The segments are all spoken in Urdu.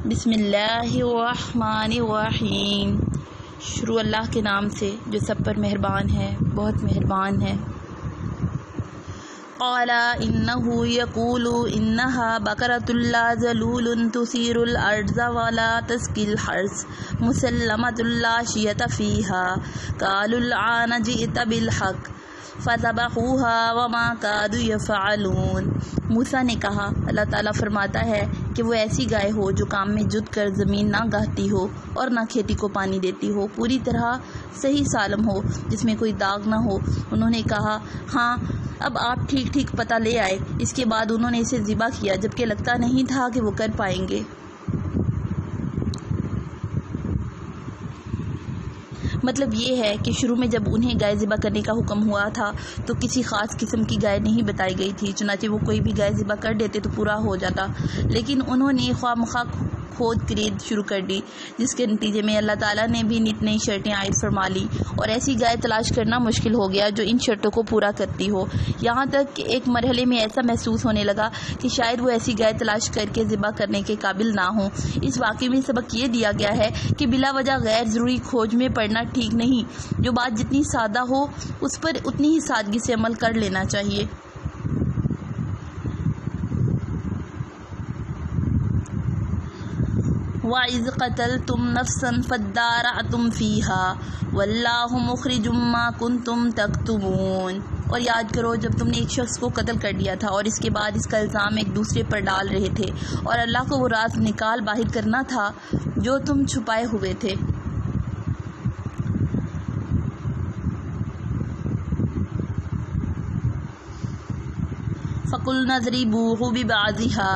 بسم اللہ الرحمن الرحیم، شروع اللہ کے نام سے جو سب پر مہربان ہے، بہت مہربان ہے۔ قال انه يقول انها بقرة لا ذلول تثير الارض ولا تسقي الحرث مسلمة لا شية فيها قالوا الآن جئت بالحق فذبحوها وما كادوا يفعلون۔ موسیٰ نے کہا، اللہ تعالیٰ فرماتا ہے کہ وہ ایسی گائے ہو جو کام میں جت کر زمین نہ گاہتی ہو اور نہ کھیتی کو پانی دیتی ہو، پوری طرح صحیح سالم ہو، جس میں کوئی داغ نہ ہو۔ انہوں نے کہا، ہاں اب آپ ٹھیک ٹھیک پتہ لے آئے۔ اس کے بعد انہوں نے اسے ذبح کیا، جبکہ لگتا نہیں تھا کہ وہ کر پائیں گے۔ مطلب یہ ہے کہ شروع میں جب انہیں گائے ذبح کرنے کا حکم ہوا تھا تو کسی خاص قسم کی گائے نہیں بتائی گئی تھی، چنانچہ وہ کوئی بھی گائے ذبح کر دیتے تو پورا ہو جاتا، لیکن انہوں نے خواہ مخواہ کھود کرید شروع کر دی، جس کے نتیجے میں اللہ تعالیٰ نے بھی نت نئی شرطیں عائد فرما لی اور ایسی گائے تلاش کرنا مشکل ہو گیا جو ان شرطوں کو پورا کرتی ہو، یہاں تک کہ ایک مرحلے میں ایسا محسوس ہونے لگا کہ شاید وہ ایسی گائے تلاش کر کے ذبح کرنے کے قابل نہ ہوں۔ اس واقعے میں سبق یہ دیا گیا ہے کہ بلا وجہ غیر ضروری کھوج میں پڑنا ٹھیک نہیں، جو بات جتنی سادہ ہو اس پر اتنی ہی سادگی سے عمل کر لینا چاہیے۔ وَإِذْ قَتَلْتُمْ نَفْسًا فَادَّارَأْتُمْ فِيهَا وَاللَّهُ مُخْرِجٌ مَّا كُنتُمْ تَكْتُمُونَ۔ اور یاد کرو جب تم نے ایک شخص کو قتل کر دیا تھا اور اس کے بعد اس کا الزام ایک دوسرے پر ڈال رہے تھے، اور اللہ کو وہ راز نکال باہر کرنا تھا جو تم چھپائے ہوئے تھے۔ فَقُلْنَا اضْرِبُوهُ بِبَعْضِهَا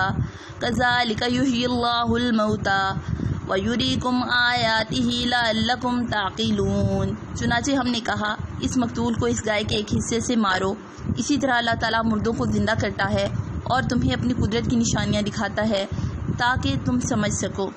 كَذَلِكَ يُحْيِي اللَّهُ الْمَوْتَىٰ وَيُرِيكُمْ آيَاتِهِ لَعَلَّكُمْ تَعْقِلُونَ۔ چنانچہ ہم نے کہا، اس مقتول کو اس گائے کے ایک حصے سے مارو، اسی طرح اللہ تعالیٰ مردوں کو زندہ کرتا ہے اور تمہیں اپنی قدرت کی نشانیاں دکھاتا ہے تاکہ تم سمجھ سکو۔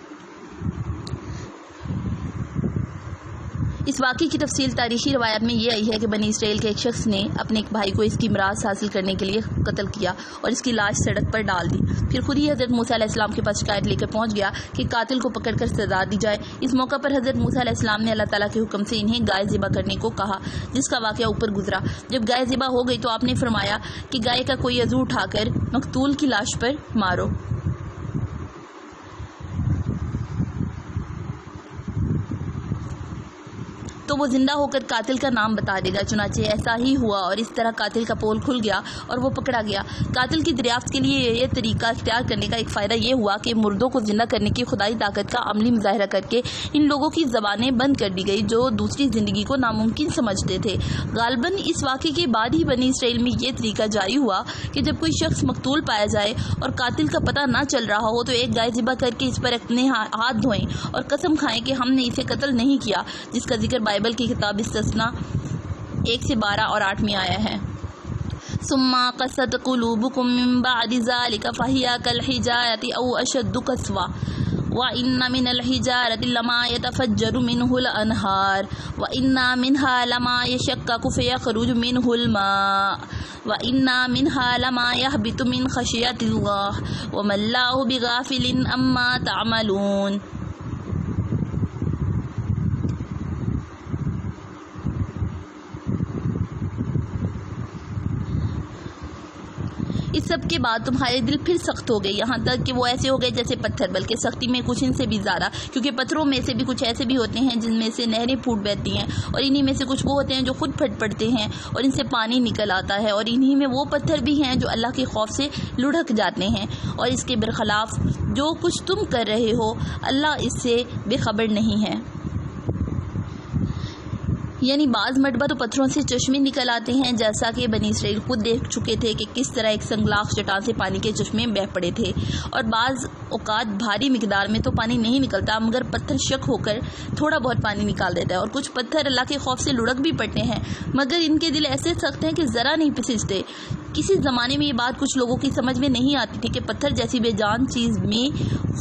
اس واقعے کی تفصیل تاریخی روایات میں یہ آئی ہے کہ بنی اسرائیل کے ایک شخص نے اپنے ایک بھائی کو اس کی میراث حاصل کرنے کے لیے قتل کیا اور اس کی لاش سڑک پر ڈال دی۔ پھر خود ہی حضرت موسیٰ علیہ السلام کے پاس شکایت لے کر پہنچ گیا کہ قاتل کو پکڑ کر سزا دی جائے۔ اس موقع پر حضرت موسیٰ علیہ السلام نے اللہ تعالیٰ کے حکم سے انہیں گائے ذبح کرنے کو کہا، جس کا واقعہ اوپر گزرا۔ جب گائے ذبح ہو گئی تو آپ نے فرمایا کہ گائے کا کوئی عضو اٹھا کر مقتول کی لاش پر مارو۔ تو وہ زندہ ہو کر قاتل کا نام بتا دے گا۔ چنانچہ ایسا ہی ہوا اور اس طرح قاتل کا پول کھل گیا اور وہ پکڑا گیا۔ قاتل کی دریافت کے لیے یہ طریقہ اختیار کرنے کا ایک فائدہ یہ ہوا کہ مردوں کو زندہ کرنے کی خدائی طاقت کا عملی مظاہرہ کر کے ان لوگوں کی زبانیں بند کر دی گئی جو دوسری زندگی کو ناممکن سمجھتے تھے۔ غالباً اس واقعے کے بعد ہی بنی اسرائیل میں یہ طریقہ جاری ہوا کہ جب کوئی شخص مقتول پایا جائے اور قاتل کا پتہ نہ چل رہا ہو تو ایک گائے ذبح کر کے اس پر اپنے ہاتھ دھوئیں اور قسم کھائیں کہ ہم نے اسے قتل نہیں کیا، جس کا ذکر بائبل کی کتاب استثنا 1 سے 12 اور 8 میں آیا ہے۔ ثم قست قلوبكم من بعد ذلك فهي كالحجارة أو أشد قسوة وإن من الحجارة لما يتفجر منه الأنهار وإن منها لما يشقق فيخرج منه الماء وإن منها لما يهبط من خشية الله وما الله بغافل عما تعملون۔ اس سب کے بعد تمہارے دل پھر سخت ہو گئے، یہاں تک کہ وہ ایسے ہو گئے جیسے پتھر، بلکہ سختی میں کچھ ان سے بھی زیادہ، کیونکہ پتھروں میں سے بھی کچھ ایسے بھی ہوتے ہیں جن میں سے نہریں پھوٹ بہتی ہیں، اور انہی میں سے کچھ وہ ہوتے ہیں جو خود پھٹ پڑتے ہیں اور ان سے پانی نکل آتا ہے، اور انہی میں وہ پتھر بھی ہیں جو اللہ کے خوف سے لڑھک جاتے ہیں، اور اس کے برخلاف جو کچھ تم کر رہے ہو اللہ اس سے بے خبر نہیں ہے۔ یعنی بعض مرتبہ تو پتھروں سے چشمے نکل آتے ہیں، جیسا کہ بنی اسرائیل خود دیکھ چکے تھے کہ کس طرح ایک سنگلاخ چٹان سے پانی کے چشمے بہہ پڑے تھے، اور بعض اوقات بھاری مقدار میں تو پانی نہیں نکلتا مگر پتھر شک ہو کر تھوڑا بہت پانی نکال دیتا ہے، اور کچھ پتھر اللہ کے خوف سے لڑک بھی پڑتے ہیں مگر ان کے دل ایسے سخت ہیں کہ ذرا نہیں پسجتے۔ کسی زمانے میں یہ بات کچھ لوگوں کی سمجھ میں نہیں آتی تھی کہ پتھر جیسی بے جان چیز میں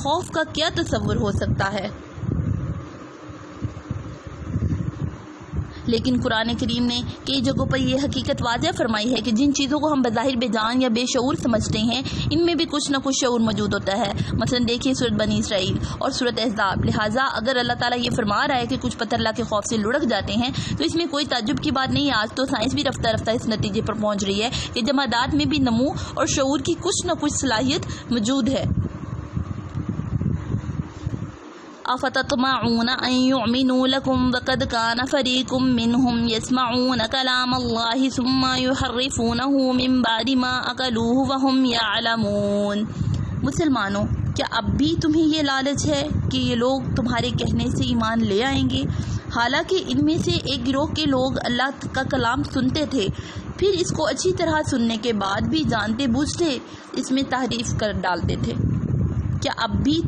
خوف کا کیا تصور ہو سکتا ہے، لیکن قرآن کریم نے کئی جگہوں پر یہ حقیقت واضح فرمائی ہے کہ جن چیزوں کو ہم بظاہر بے جان یا بے شعور سمجھتے ہیں ان میں بھی کچھ نہ کچھ شعور موجود ہوتا ہے۔ مثلا دیکھیے سورۃ بنی اسرائیل اور سورۃ احزاب۔ لہٰذا اگر اللہ تعالیٰ یہ فرما رہا ہے کہ کچھ پتھر اللہ کے خوف سے لڑک جاتے ہیں تو اس میں کوئی تعجب کی بات نہیں ہے۔ آج تو سائنس بھی رفتہ رفتہ اس نتیجے پر پہنچ رہی ہے کہ جمادات میں بھی نمو اور شعور کی کچھ نہ کچھ صلاحیت موجود ہے۔ افتطمعون ان يؤمنوا لكم وقد كان فريق منهم يسمعون كلام الله ثم يحرفونه من بعد ما عقلوه وهم يعلمون۔ مسلمانوں، کیا اب بھی تمہیں یہ لالچ ہے کہ یہ لوگ تمہارے کہنے سے ایمان لے آئیں گے، حالانکہ ان میں سے ایک گروہ کے لوگ اللہ کا کلام سنتے تھے، پھر اس کو اچھی طرح سننے کے بعد بھی جانتے بوجھتے اس میں تحریف کر ڈالتے تھے۔ کیا اب بھی